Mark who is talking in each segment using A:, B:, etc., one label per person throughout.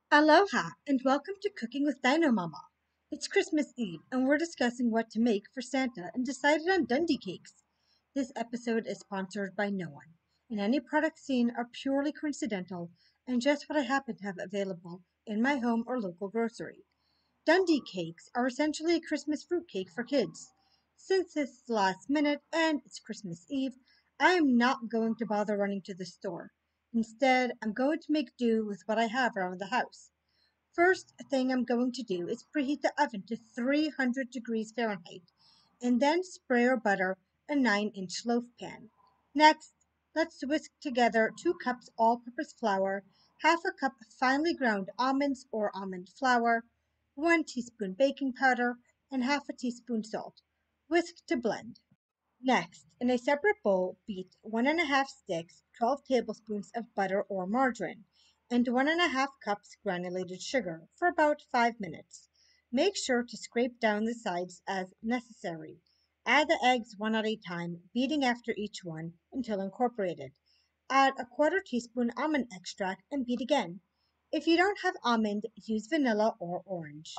A: Aloha and welcome to Cooking with Dino Mama. It's Christmas Eve and we're discussing what to make for Santa and decided on Dundee cakes. This episode is sponsored by no one, and any products seen are purely coincidental and just what I happen to have available in my home or local grocery. Dundee cakes are essentially a Christmas fruitcake for kids. Since it's last minute and it's Christmas Eve, I am not going to bother running to the store. Instead, I'm going to make do with what I have around the house. First thing I'm going to do is preheat the oven to 300 degrees Fahrenheit and then spray or butter a 9-inch loaf pan. Next, let's whisk together 2 cups all purpose flour, half a cup finely ground almonds or almond flour, 1 teaspoon baking powder, and half a teaspoon salt. Whisk to blend. Next, in a separate bowl, beat 1½ sticks, 12 tablespoons of butter or margarine, and 1½ cups granulated sugar for about 5 minutes. Make sure to scrape down the sides as necessary. Add the eggs one at a time, beating after each one until incorporated. Add a quarter teaspoon almond extract and beat again. If you don't have almond, use vanilla or orange.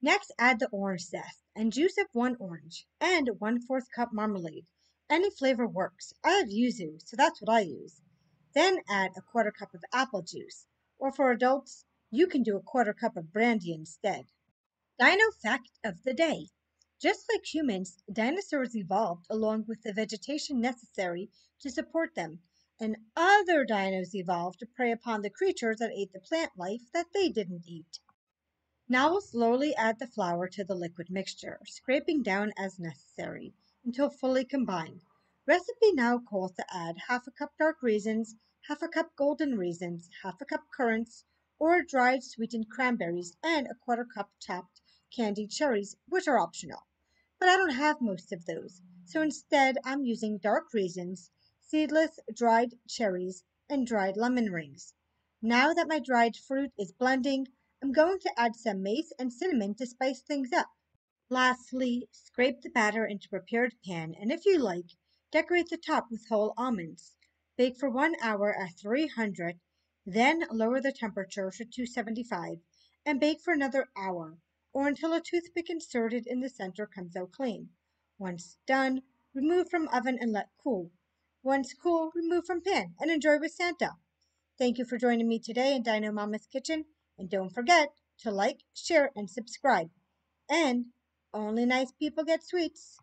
A: Next, add the orange zest and juice of 1 orange and 1/4 cup marmalade. Any flavor works. I have yuzu, so that's what I use. Then add a quarter cup of apple juice, or for adults, you can do a quarter cup of brandy instead. Dino fact of the day. Just like humans, dinosaurs evolved along with the vegetation necessary to support them, and other dinos evolved to prey upon the creatures that ate the plant life that they didn't eat. Now we'll slowly add the flour to the liquid mixture, scraping down as necessary until fully combined. Recipe now calls to add half a cup dark raisins, half a cup golden raisins, half a cup currants, or dried sweetened cranberries, and a quarter cup chopped candied cherries, which are optional. But I don't have most of those, so instead I'm using dark raisins, seedless dried cherries, and dried lemon rings. Now that my dried fruit is blending, I'm going to add some mace and cinnamon to spice things up. Lastly, scrape the batter into a prepared pan and if you like, decorate the top with whole almonds. Bake for 1 hour at 300, then lower the temperature to 275 and bake for another hour or until a toothpick inserted in the center comes out clean. Once done, remove from oven and let cool. Once cool, remove from pan and enjoy with Santa. Thank you for joining me today in Dino Mama's Kitchen, and don't forget to like, share, and subscribe. And only nice people get sweets.